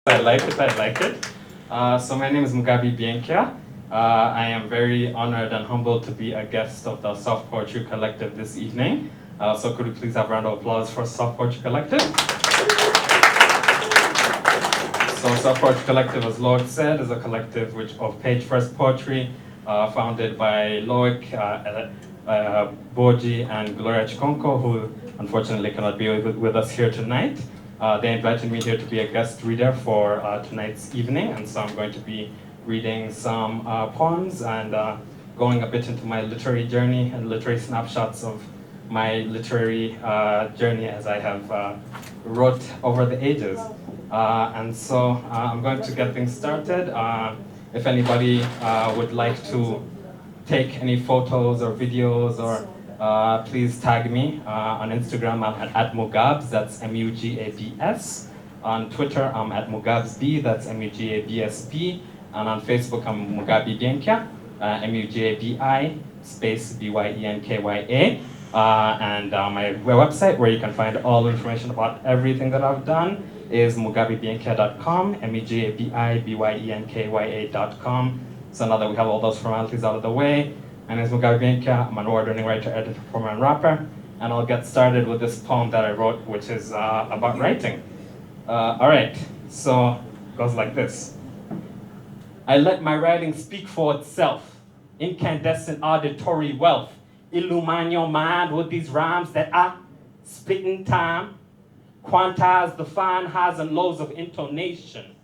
I like it. So my name is Mugabi Byenkya. I am very honored and humbled to be a guest of the Soft Poetry Collective this evening. So could we please have a round of applause for Soft Poetry Collective? So Soft Poetry Collective, as Loic said, is a collective of page first poetry, founded by Loic, Boji, and Gloria Chikonko, who unfortunately cannot be with us here tonight. They invited me here to be a guest reader for tonight's evening, and so I'm going to be reading some poems and going a bit into my literary journey and literary snapshots of my literary journey as I have wrote over the ages. And so I'm going to get things started. If anybody would like to take any photos or videos, or please tag me on Instagram. I'm at Mugabs, that's Mugabs. On Twitter, I'm at Mugabsb, that's Mugabsb. And on Facebook, I'm Mugabi Byenkya, Mugabi space Byenkya. And my website, where you can find all information about everything that I've done, is mugabibyenkya.com, mugabibyenkya.com. So now that we have all those formalities out of the way, my name is Mugabi Byenkya. I'm an award-winning writer, editor, performer, and rapper. And I'll get started with this poem that I wrote, which is about writing. All right, so it goes like this. I let my writing speak for itself, incandescent auditory wealth. Illumine your mind with these rhymes that I spit in time. Quantize the fine highs and lows of intonation.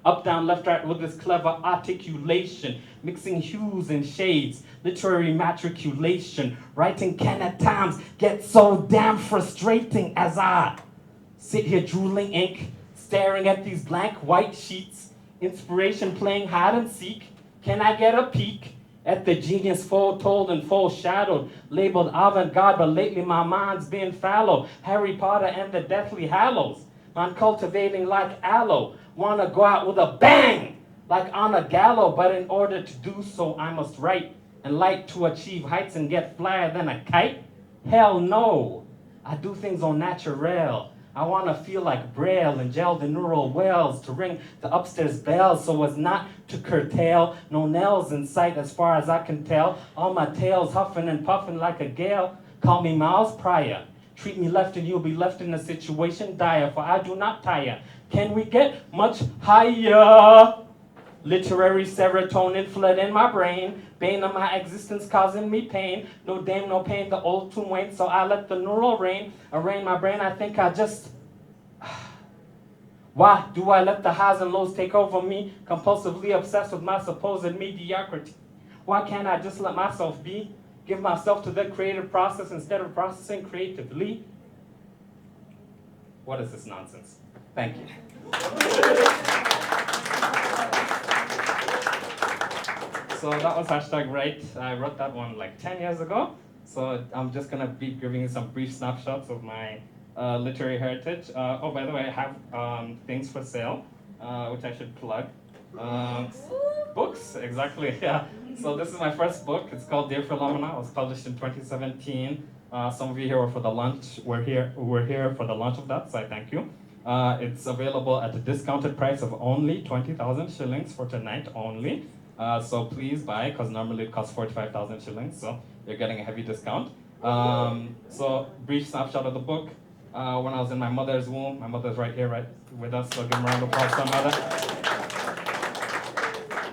Up, down, left, right with this clever articulation, mixing hues and shades, literary matriculation. Writing can at times get so damn frustrating as I sit here drooling ink, staring at these blank white sheets, inspiration playing hide and seek. Can I get a peek at the genius foretold and foreshadowed, labeled avant-garde, but lately my mind's been fallow. Harry Potter and the Deathly Hallows. I'm cultivating like aloe. Wanna go out with a bang, like on a gallows, but in order to do so, I must write and like to achieve heights and get flyer than a kite? Hell no. I do things on natural. I want to feel like Braille and gel the neural wells to ring the upstairs bells so as not to curtail. No nails in sight as far as I can tell. All my tails huffing and puffing like a gale. Call me Miles Pryor. Treat me left and you'll be left in a situation dire, for I do not tire. Can we get much higher? Literary serotonin flood in my brain. Bane of my existence causing me pain. No dame, no pain, the old tomb waits, so I let the neural rain arraign my brain. I think I just... Why do I let the highs and lows take over me? Compulsively obsessed with my supposed mediocrity. Why can't I just let myself be? Give myself to the creative process instead of processing creatively? What is this nonsense? Thank you. So that was #write. I wrote that one like 10 years ago. So I'm just gonna be giving you some brief snapshots of my literary heritage. Oh, by the way, I have things for sale, which I should plug. Books, exactly, yeah. So this is my first book. It's called Dear Philomena. It was published in 2017. Some of you here were for the launch. We're here for the launch of that, so I thank you. It's available at a discounted price of only 20,000 shillings for tonight only. So please buy, because normally it costs 45,000 shillings, so you're getting a heavy discount. So brief snapshot of the book. When I was in my mother's womb, my mother's right here, right with us, so give a round of applause to my mother.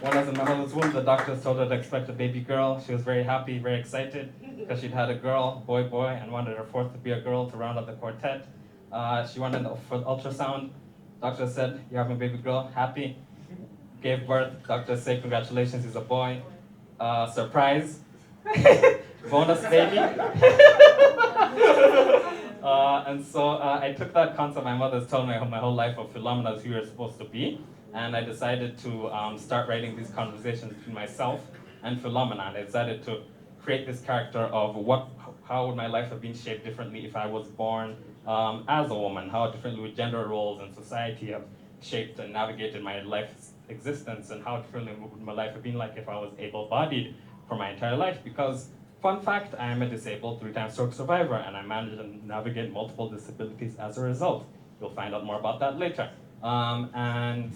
When I was in my mother's womb, the doctors told her to expect a baby girl. She was very happy, very excited, because she'd had a girl, boy, and wanted her fourth to be a girl to round out the quartet. She went in for the ultrasound. Doctor said, "You're having a baby girl, happy." Gave birth. Doctor said, "Congratulations, he's a boy." Surprise. Bonus baby. And so I took that concept my mother's told me my whole life of Philomena is who you're supposed to be. And I decided to start writing these conversations between myself and Philomena. And I decided to create this character of how would my life have been shaped differently if I was born as a woman? How differently would gender roles and society have shaped and navigated my life's existence, and how differently would my life have been like if I was able-bodied for my entire life? Because, fun fact, I am a disabled 3-time stroke survivor, and I manage and navigate multiple disabilities as a result. You'll find out more about that later. I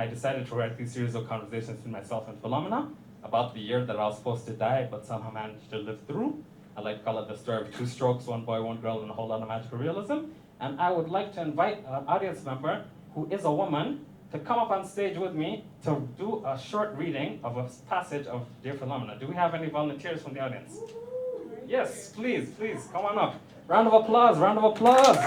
decided to write this series of conversations with myself and Phenomena about the year that I was supposed to die, but somehow managed to live through. I like to call it the story of two strokes, one boy, one girl, and a whole lot of magical realism. And I would like to invite an audience member who is a woman to come up on stage with me to do a short reading of a passage of Dear Phenomena. Do we have any volunteers from the audience? Yes, please, please, come on up. Round of applause, round of applause.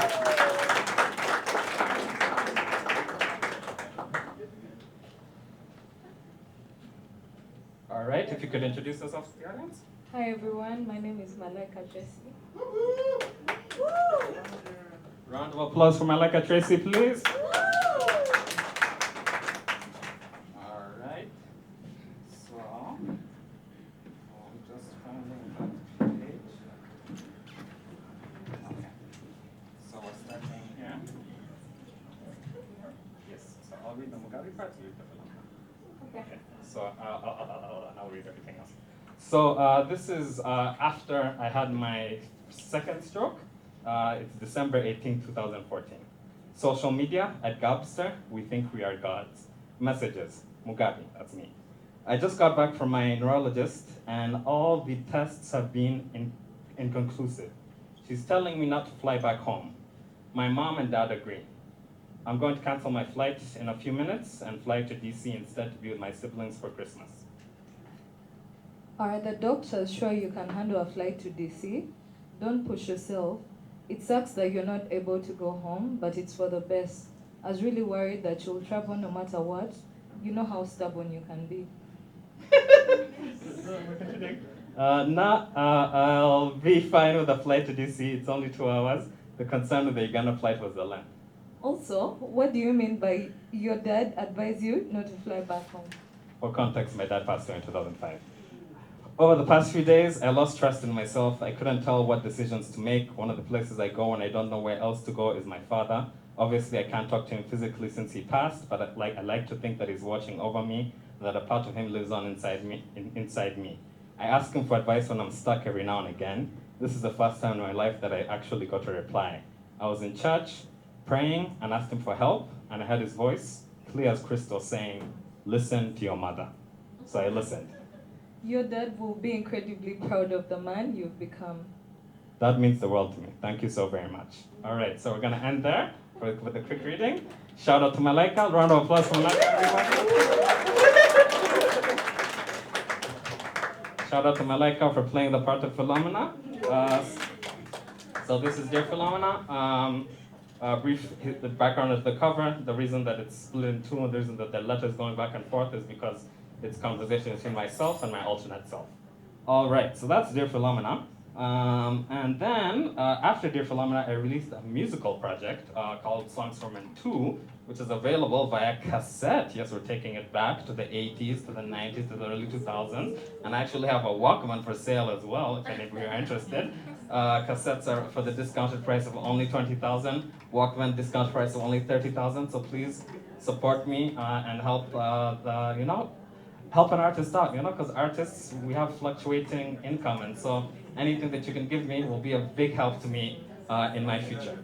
All right, if you could introduce yourself to the audience. Hi everyone, my name is Malika Tracy. Round of applause for Malika Tracy, please. All right. So, I'm just finding that page. Okay. So we're starting here. Yes. So I'll read the Mugabi part. You read the Phenomena. Okay. So I'll read everything else. So this is after I had my second stroke. It's December 18, 2014. Social media at Gobster, we think we are gods. Messages, Mugabi, that's me. I just got back from my neurologist and all the tests have been inconclusive. She's telling me not to fly back home. My mom and dad agree. I'm going to cancel my flight in a few minutes and fly to DC instead to be with my siblings for Christmas. Are the doctors sure you can handle a flight to DC? Don't push yourself. It sucks that you're not able to go home, but it's for the best. I was really worried that you'll travel no matter what. You know how stubborn you can be. I'll be fine with the flight to DC. It's only 2 hours. The concern with the Uganda flight was the length. Also, what do you mean by your dad advised you not to fly back home? For context, my dad passed away in 2005. Over the past few days, I lost trust in myself. I couldn't tell what decisions to make. One of the places I go when I don't know where else to go is my father. Obviously, I can't talk to him physically since he passed, but I like to think that he's watching over me, that a part of him lives on inside me. I ask him for advice when I'm stuck every now and again. This is the first time in my life that I actually got a reply. I was in church, praying, and asked him for help, and I heard his voice, clear as crystal, saying, "Listen to your mother." So I listened. Your dad will be incredibly proud of the man you've become. That means the world to me. Thank you so very much. All right, so we're going to end there with a quick reading. Shout out to Malika. Round of applause for Malika, everybody. Shout out to Malika for playing the part of Phenomena. So this is Dear Phenomena. Brief, the background of the cover. The reason that it's split in two, and the reason that the letters going back and forth is because it's conversation between myself and my alternate self. All right, so that's Dear Phenomena. And then after Dear Phenomena, I released a musical project called Songs from Men 2, which is available via cassette. Yes, we're taking it back to the 80s, to the 90s, to the early 2000s. And I actually have a Walkman for sale as well, if any of you are interested. Cassettes are for the discounted price of only 20,000. Walkman discount price of only 30,000. So please support me and help help an artist out, because artists, we have fluctuating income, and so anything that you can give me will be a big help to me in my future.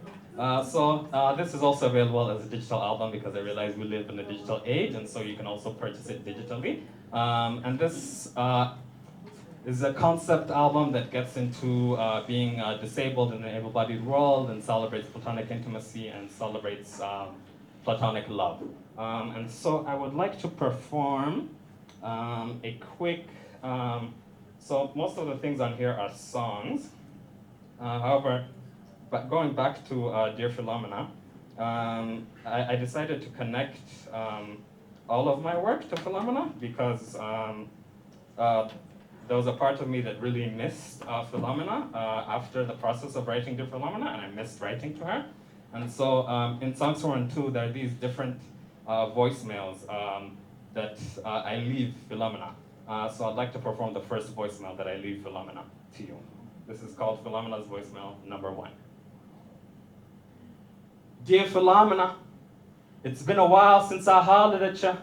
This is also available as a digital album because I realize we live in a digital age, and so you can also purchase it digitally. And this is a concept album that gets into being disabled in an able-bodied world and celebrates platonic intimacy and celebrates platonic love. And so I would like to perform a quick, so most of the things on here are songs. However, but going back to Dear Phenomena, I decided to connect all of my work to Phenomena because there was a part of me that really missed Phenomena after the process of writing Dear Phenomena, and I missed writing to her. And so in Songs from Men 2, there are these different voicemails that I leave Phenomena. So I'd like to perform the first voicemail that I leave Phenomena to you. This is called Phenomena's voicemail number 1. Dear Phenomena, it's been a while since I hollered at you.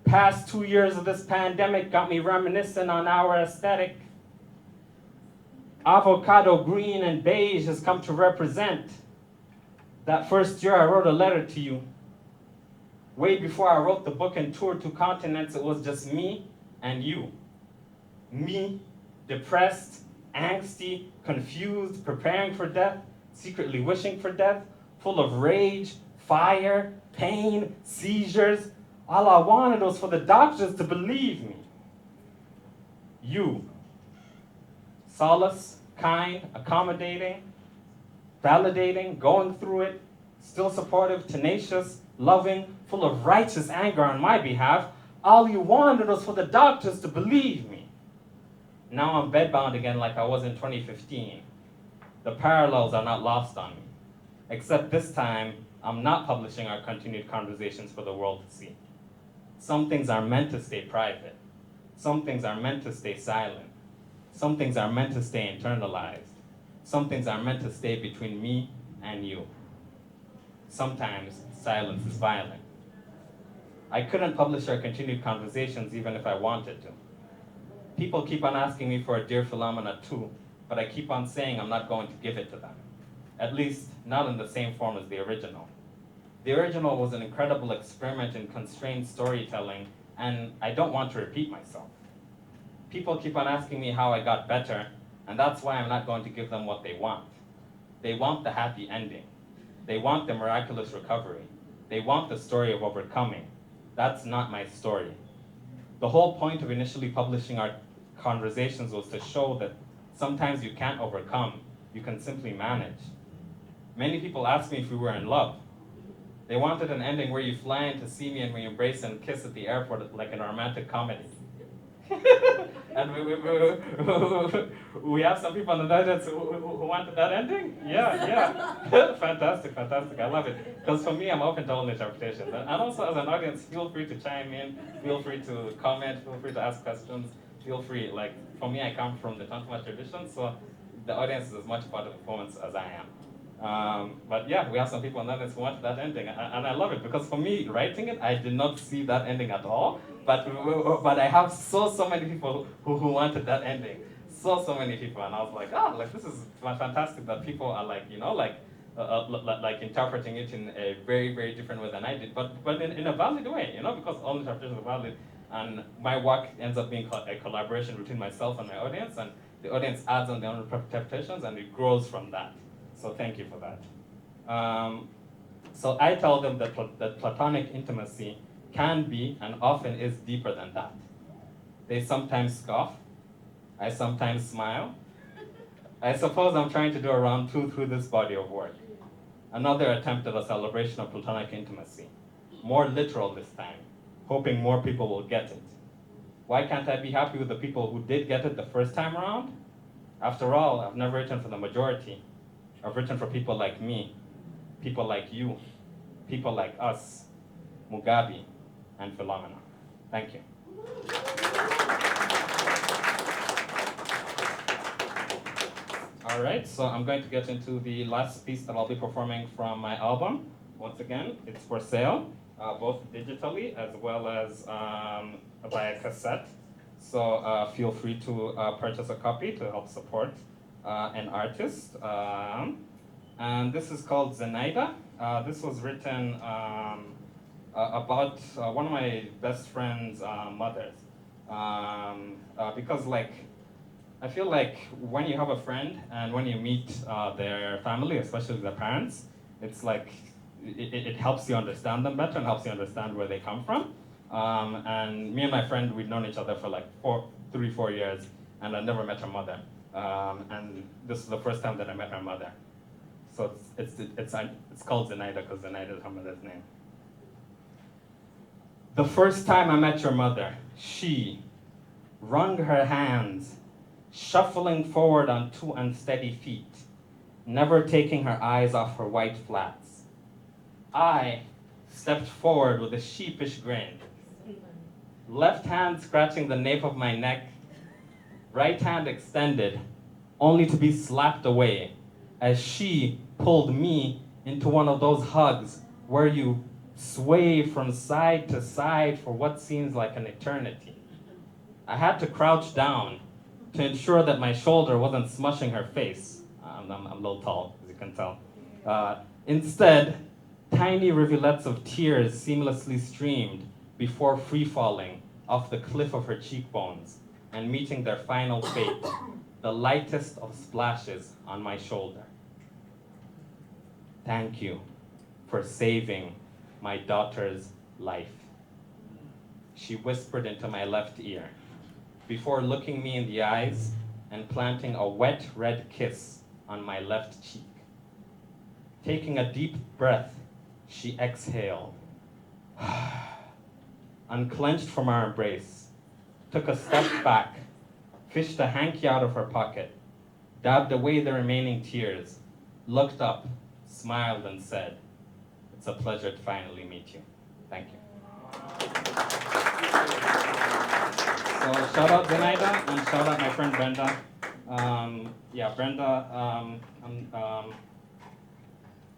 Past 2 years of this pandemic got me reminiscing on our aesthetic. Avocado green and beige has come to represent That first year I wrote a letter to you. Way before I wrote the book and toured 2 continents, it was just me and you. Me, depressed, angsty, confused, preparing for death, secretly wishing for death, full of rage, fire, pain, seizures. All I wanted was for the doctors to believe me. You, solace, kind, accommodating, validating, going through it, still supportive, tenacious, loving, full of righteous anger on my behalf. All you wanted was for the doctors to believe me. Now I'm bedbound again like I was in 2015. The parallels are not lost on me. Except this time, I'm not publishing our continued conversations for the world to see. Some things are meant to stay private. Some things are meant to stay silent. Some things are meant to stay internalized. Some things are meant to stay between me and you. Sometimes silence is violent. I couldn't publish our continued conversations even if I wanted to. People keep on asking me for a Dear Philomena 2, but I keep on saying I'm not going to give it to them. At least, not in the same form as the original. The original was an incredible experiment in constrained storytelling, and I don't want to repeat myself. People keep on asking me how I got better, and that's why I'm not going to give them what they want. They want the happy ending. They want the miraculous recovery. They want the story of overcoming. That's not my story. The whole point of initially publishing our conversations was to show that sometimes you can't overcome, you can simply manage. Many people asked me if we were in love. They wanted an ending where you fly in to see me and we embrace and kiss at the airport like in a romantic comedy. And we have some people on the audience who wanted that ending? Yeah. Fantastic. I love it. Because for me, I'm open to all interpretations. And also as an audience, feel free to chime in, feel free to comment, feel free to ask questions, feel free. Like, for me, I come from the Tantama tradition, so the audience is as much part of the performance as I am. But yeah, we have some people on the audience who wanted that ending. And I love it, because for me, writing it, I did not see that ending at all. But I have so many people who wanted that ending. So many people, and I was like, this is fantastic that people are like, like interpreting it in a very, very different way than I did, but in a valid way, because all interpretations are valid, and my work ends up being a collaboration between myself and my audience, and the audience adds on their own interpretations, and it grows from that. So thank you for that. So I tell them that platonic intimacy can be and often is deeper than that. They sometimes scoff. I sometimes smile. I suppose I'm trying to do a round 2 through this body of work. Another attempt at a celebration of platonic intimacy. More literal this time, hoping more people will get it. Why can't I be happy with the people who did get it the first time around? After all, I've never written for the majority. I've written for people like me, people like you, people like us, Mugabi, and Philomena. Thank you. All right, so I'm going to get into the last piece that I'll be performing from my album. Once again, it's for sale, both digitally as well as via cassette. So feel free to purchase a copy to help support an artist. And this is called Zenaida. This was written about one of my best friend's mothers. Because I feel like when you have a friend and when you meet their family, especially their parents, it's like it helps you understand them better and helps you understand where they come from. And me and my friend, we'd known each other for like 3-4 years, and I never met her mother. And this is the first time that I met her mother. So it's called Zenaida because Zenaida is her mother's name. The first time I met your mother, she wrung her hands, shuffling forward on 2 unsteady feet, never taking her eyes off her white flats. I stepped forward with a sheepish grin, left hand scratching the nape of my neck, right hand extended, only to be slapped away as she pulled me into one of those hugs where you sway from side to side for what seems like an eternity. I had to crouch down to ensure that my shoulder wasn't smushing her face. I'm a little tall, as you can tell. Instead, tiny rivulets of tears seamlessly streamed before free-falling off the cliff of her cheekbones and meeting their final fate, the lightest of splashes on my shoulder. Thank you for saving my daughter's life, she whispered into my left ear, before looking me in the eyes and planting a wet red kiss on my left cheek. Taking a deep breath, she exhaled, unclenched from our embrace, took a step back, fished a hanky out of her pocket, dabbed away the remaining tears, looked up, smiled, and said, "It's a pleasure to finally meet you. Thank you." So shout out Zenaida and shout out my friend Brenda. Brenda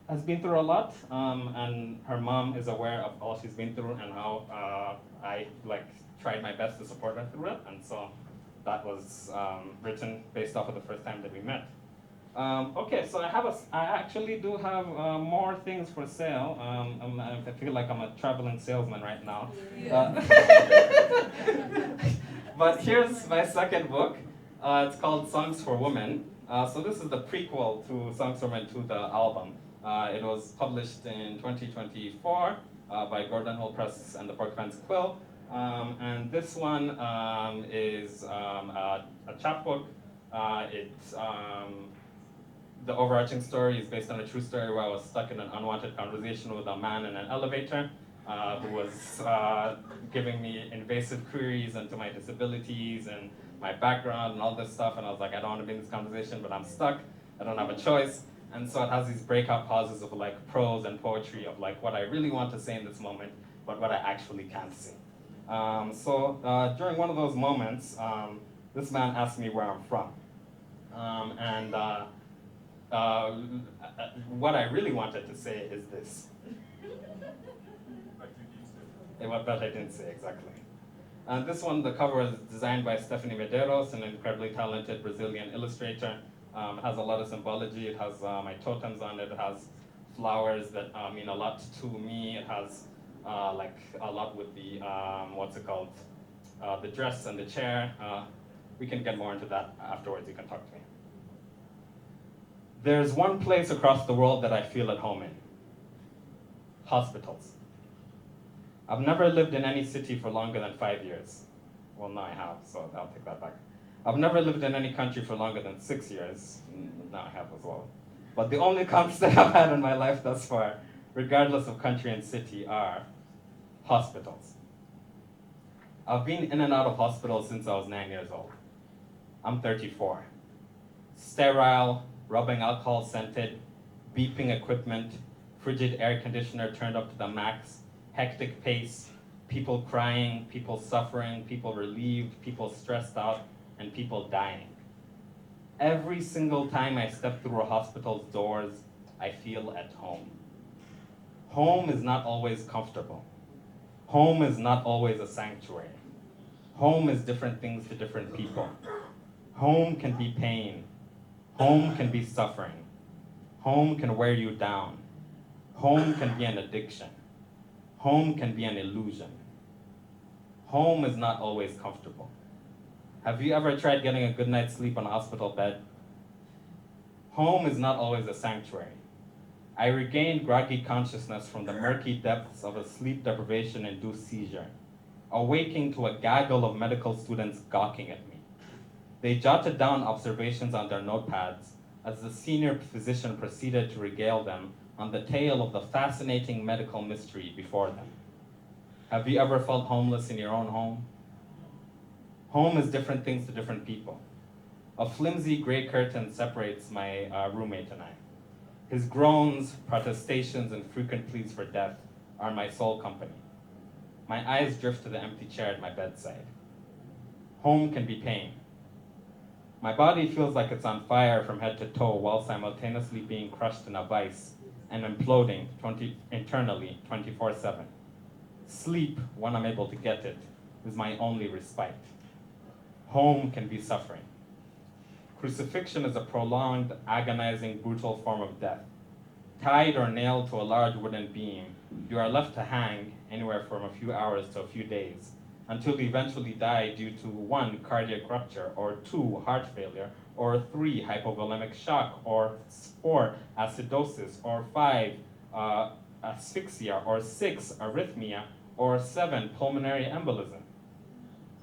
has been through a lot, and her mom is aware of all she's been through and how I tried my best to support her through it, and so that was written based off of the first time that we met. Okay, so I actually do have more things for sale. I feel like I'm a traveling salesman right now. But here's my second book. It's called Songs for Women. So this is the prequel to Songs for Women 2, the album. It was published in 2024 by Gordon Hall Press and the Porcupine's Quill. And this one is a chapbook. The overarching story is based on a true story where I was stuck in an unwanted conversation with a man in an elevator who was giving me invasive queries into my disabilities and my background and all this stuff. And I was like, I don't want to be in this conversation, but I'm stuck. I don't have a choice. And so it has these breakout pauses of like prose and poetry of like what I really want to say in this moment, but what I actually can't say. During one of those moments, this man asked me where I'm from. What I really wanted to say is this. But I didn't say exactly. This one, the cover is designed by Stephanie Medeiros, an incredibly talented Brazilian illustrator. It has a lot of symbology. It has my totems on it. It has flowers that mean a lot to me. It has a lot with the, the dress and the chair. We can get more into that afterwards. You can talk to me. There's one place across the world that I feel at home in. Hospitals. I've never lived in any city for longer than 5 years. Well, now I have, so I'll take that back. I've never lived in any country for longer than 6 years. Now I have as well. But the only constant I've had in my life thus far, regardless of country and city, are hospitals. I've been in and out of hospitals since I was 9 years old. I'm 34. Sterile, rubbing alcohol scented, beeping equipment, frigid air conditioner turned up to the max, hectic pace, people crying, people suffering, people relieved, people stressed out, and people dying. Every single time I step through a hospital's doors, I feel at home. Home is not always comfortable. Home is not always a sanctuary. Home is different things to different people. Home can be pain. Home can be suffering. Home can wear you down. Home can be an addiction. Home can be an illusion. Home is not always comfortable. Have you ever tried getting a good night's sleep on a hospital bed? Home is not always a sanctuary. I regained groggy consciousness from the murky depths of a sleep deprivation-induced seizure, awaking to a gaggle of medical students gawking at me. They jotted down observations on their notepads as the senior physician proceeded to regale them on the tale of the fascinating medical mystery before them. Have you ever felt homeless in your own home? Home is different things to different people. A flimsy gray curtain separates my roommate and I. His groans, protestations, and frequent pleas for death are my sole company. My eyes drift to the empty chair at my bedside. Home can be pain. My body feels like it's on fire from head to toe while simultaneously being crushed in a vice and imploding internally 24/7. Sleep, when I'm able to get it, is my only respite. Home can be suffering. Crucifixion is a prolonged, agonizing, brutal form of death. Tied or nailed to a large wooden beam, you are left to hang anywhere from a few hours to a few days, until you eventually die due to 1, cardiac rupture, or 2, heart failure, or 3, hypovolemic shock, or 4, acidosis, or 5, asphyxia, or 6, arrhythmia, or 7, pulmonary embolism.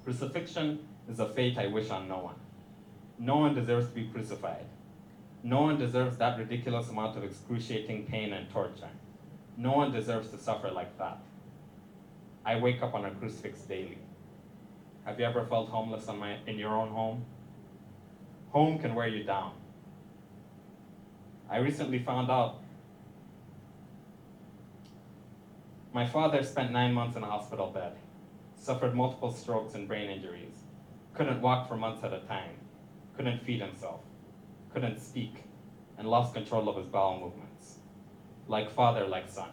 Crucifixion is a fate I wish on no one. No one deserves to be crucified. No one deserves that ridiculous amount of excruciating pain and torture. No one deserves to suffer like that. I wake up on a crucifix daily. Have you ever felt homeless in your own home? Home can wear you down. I recently found out my father spent 9 months in a hospital bed, suffered multiple strokes and brain injuries, couldn't walk for months at a time, couldn't feed himself, couldn't speak, and lost control of his bowel movements. Like father, like son.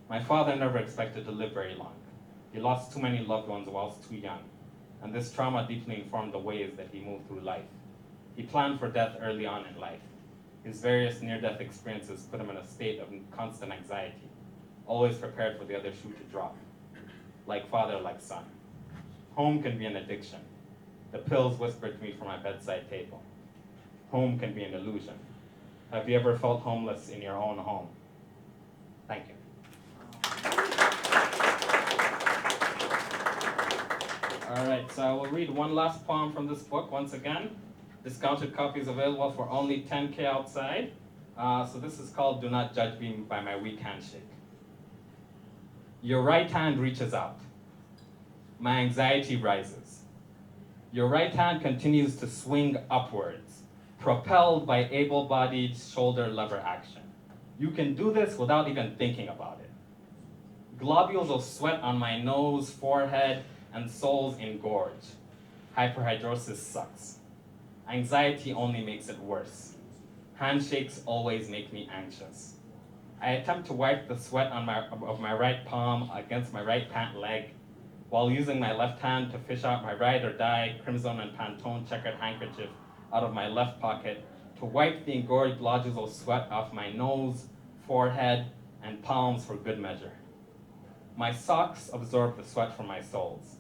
My father never expected to live very long. He lost too many loved ones whilst too young, and this trauma deeply informed the ways that he moved through life. He planned for death early on in life. His various near-death experiences put him in a state of constant anxiety, always prepared for the other shoe to drop. Like father, like son. Home can be an addiction. The pills whispered to me from my bedside table. Home can be an illusion. Have you ever felt homeless in your own home? Thank you. All right, so I will read one last poem from this book once again. Discounted copies available for only $10K outside. So this is called Do Not Judge Me by My Weak Handshake. Your right hand reaches out. My anxiety rises. Your right hand continues to swing upwards, propelled by able-bodied shoulder lever action. You can do this without even thinking about it. Globules of sweat on my nose, forehead, and soles engorge. Hyperhidrosis sucks. Anxiety only makes it worse. Handshakes always make me anxious. I attempt to wipe the sweat of my right palm against my right pant leg, while using my left hand to fish out my ride or die crimson and Pantone checkered handkerchief out of my left pocket to wipe the engorged globules of sweat off my nose, forehead, and palms for good measure. My socks absorb the sweat from my soles.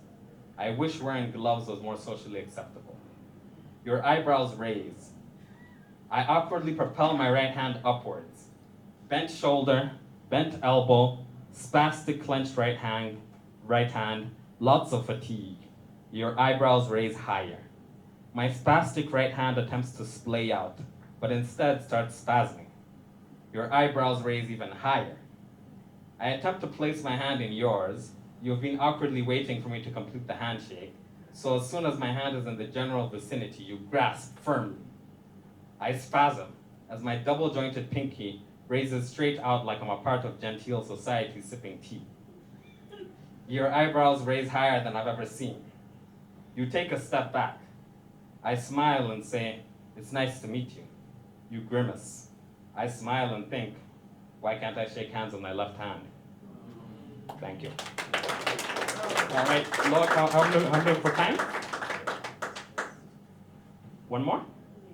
I wish wearing gloves was more socially acceptable. Your eyebrows raise. I awkwardly propel my right hand upwards. Bent shoulder, bent elbow, spastic clenched right hand, lots of fatigue. Your eyebrows raise higher. My spastic right hand attempts to splay out, but instead starts spasming. Your eyebrows raise even higher. I attempt to place my hand in yours. You've been awkwardly waiting for me to complete the handshake, so as soon as my hand is in the general vicinity, you grasp firmly. I spasm as my double-jointed pinky raises straight out like I'm a part of genteel society sipping tea. Your eyebrows raise higher than I've ever seen. You take a step back. I smile and say, "It's nice to meet you." You grimace. I smile and think, why can't I shake hands with my left hand? Thank you. All right, look, how I'm doing for time? One more?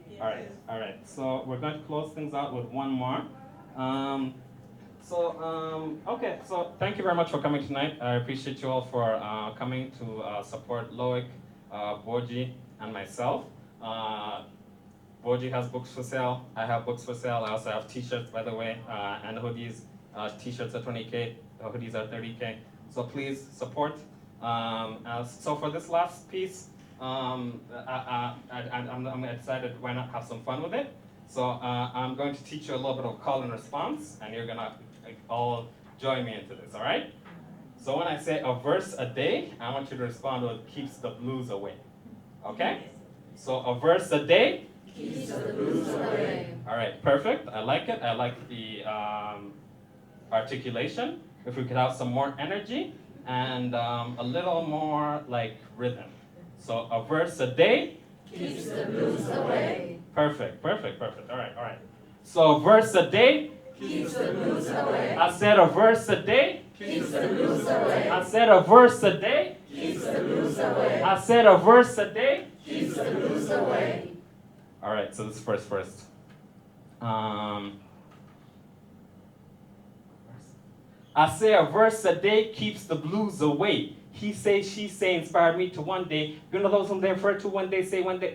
Yes. All right. So we're going to close things out with one more. Okay, so thank you very much for coming tonight. I appreciate you all for coming to support Loic, Boji, and myself. Boji has books for sale. I have books for sale. I also have t-shirts, by the way, and hoodies. T-shirts are 20K, the hoodies are 30K. So please support. So for this last piece, I'm excited why not have some fun with it. So I'm going to teach you a little bit of call and response, and you're gonna all join me into this, all right? So when I say a verse a day, I want you to respond with keeps the blues away, okay? So a verse a day Keeps the blues away. All right, perfect. I like it. I like the articulation. If we could have some more energy and a little more like rhythm. So a verse a day Keeps the blues away. Perfect. All right. So a verse a day. Keeps the blues away. I said a verse a day. Keeps the blues away. I said a verse a day. Keeps the blues away. I said a verse a day. Keeps the blues away. All right, so this is first. I say a verse a day keeps the blues away. He say, she say inspired me to one day. You know those whom they refer to when they say, when they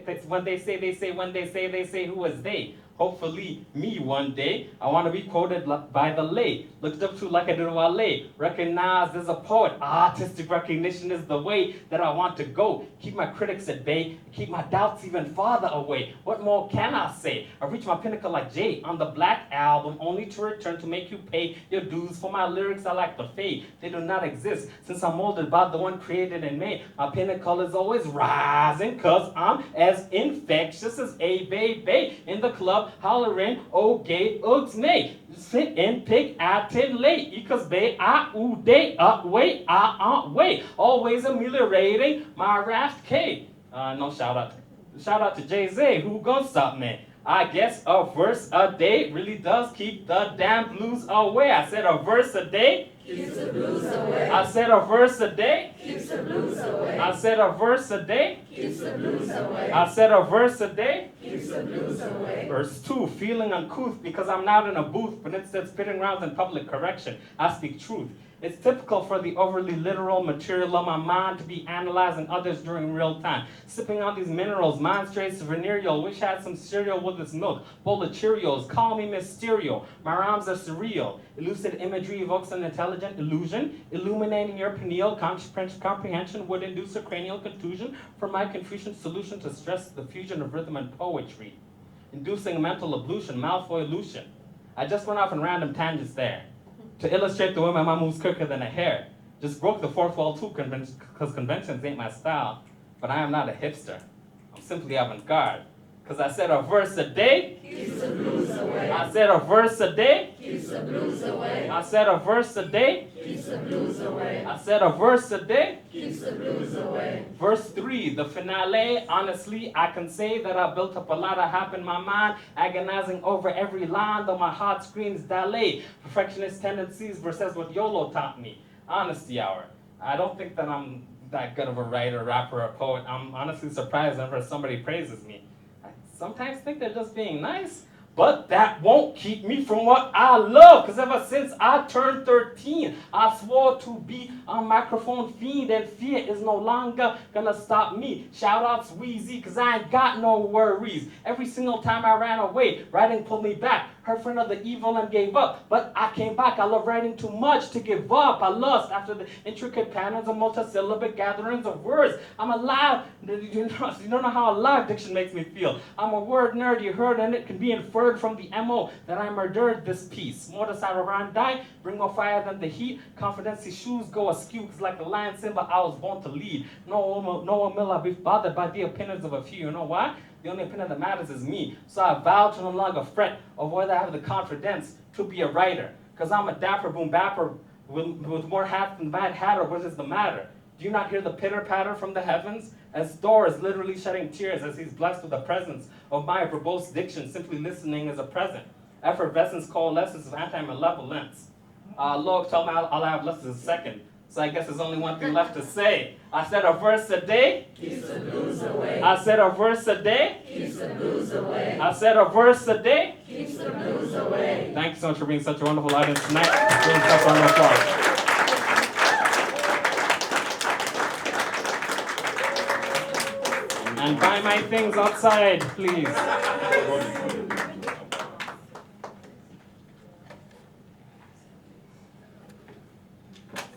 say, who was they? Hopefully, me one day. I want to be quoted by the lay. Looked up to like I did in Wale. Recognized as a poet. Artistic recognition is the way that I want to go. Keep my critics at bay. Keep my doubts even farther away. What more can I say? I reach my pinnacle like Jay on the Black Album, only to return to make you pay your dues. For my lyrics are like the fade. They do not exist since I'm molded by the one created and made. My pinnacle is always rising, cause I'm as infectious as a baby in the club. Hollering, oh gay, oogs me. Sit and pick out till late. Because bay, day, up, wait, wait. Always ameliorating my raft K. No shout out. Shout out to Jay-Z, who gonna stop me? I guess a verse a day really does keep the damn blues away. I said a verse a day keeps the blues away. I said a verse a day Keeps the blues away. I said a verse a day Keeps the blues away. I said a verse a day. Keeps the blues away. Verse 2, feeling uncouth because I'm not in a booth, but instead spitting rounds in public correction. I speak truth. It's typical for the overly literal material of my mind to be analyzing others during real time. Sipping on these minerals, mind straight venereal. Wish I had some cereal with its milk. Bowl of Cheerios, call me Mysterio. My rhymes are surreal. Elucid imagery evokes an intelligent illusion. Illuminating your pineal comprehension would induce a cranial contusion. For my Confucian solution to stress the fusion of rhythm and poetry. Inducing a mental ablution, Malfoy illusion. I just went off on random tangents there. To illustrate the way my mom moves quicker than a hair. Just broke the fourth wall too, because conventions ain't my style. But I am not a hipster. I'm simply avant-garde. Because I said a verse a day. Keeps the blues away. I said a verse a day. Keeps the blues away. I said a verse a day. Keeps the blues away. I said a verse a day. Keeps the blues away. Verse 3, the finale. Honestly, I can say that I built up a lot of hype in my mind, agonizing over every line, though my heart screams dilate. Perfectionist tendencies versus what YOLO taught me. Honesty hour. I don't think that I'm that good of a writer, rapper, or poet. I'm honestly surprised whenever somebody praises me. I sometimes think they're just being nice. But that won't keep me from what I love. Because ever since I turned 13, I swore to be a microphone fiend. And fear is no longer gonna stop me. Shout outs Wheezy, because I ain't got no worries. Every single time I ran away, writing pulled me back. Heard friend of the evil and gave up. But I came back. I love writing too much to give up. I lust after the intricate patterns of multisyllabic gatherings of words. I'm alive. You don't know how alive diction makes me feel. I'm a word nerd, you heard, and it can be inferred from the MO that I murdered this piece. Mortis die, bring more fire than the heat. Confidency shoes go askew, cause like the lion Simba, I was born to lead. No one will I be bothered by the opinions of a few. You know why? The only opinion that matters is me. So I vow to no longer fret or whether I have the confidence to be a writer. Cause I'm a dapper boom bapper with more hats than bad hatter. What is the matter? Do you not hear the pitter patter from the heavens? As Thor is literally shedding tears as he's blessed with the presence of my verbose diction, simply listening is a present. Effervescence coalesces of anti-malevolence. Lord, tell me all I have left is a second. So I guess there's only one thing left to say. I said a verse a day. Keeps the blues away. I said a verse a day. Keeps the blues away. I said a verse a day. Keeps the blues away. Thank you so much for being such a wonderful audience tonight. Give yourself a round of applause. And buy my things outside, please.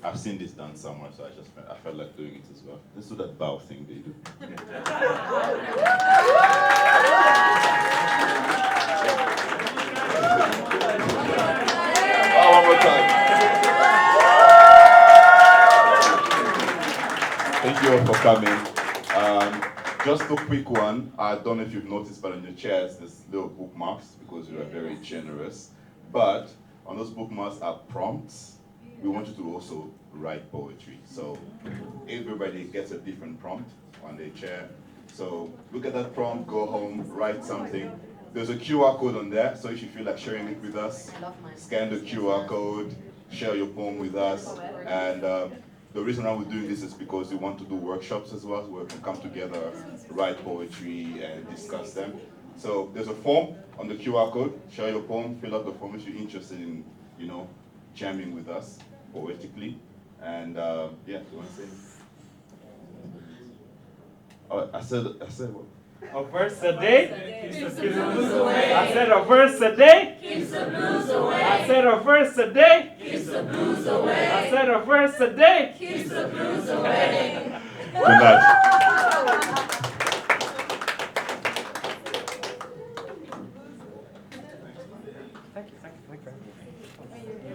I've seen this done somewhere, so I felt like doing it as well. Let's do that bow thing they do. Oh, one more time. Thank you all for coming. Just a quick one. I don't know if you've noticed, but on your chairs, there's little bookmarks because you are very generous. But on those bookmarks are prompts. We want you to also write poetry. So everybody gets a different prompt on their chair. So look at that prompt, go home, write something. There's a QR code on there, so if you feel like sharing it with us, scan the QR code, share your poem with us. And the reason why we're doing this is because we want to do workshops as well, where we can come together, write poetry, and discuss them. So there's a form on the QR code. Share your poem, fill out the form if you're interested in, jamming with us poetically. And yeah, you want to say? Oh, I said what? A verse a day Keeps the blues away. I said a verse a day. Keeps the blues away. I said a verse a day. Keeps the blues away. I said a verse a day. Keeps the blues away. Good night. Thank you very much.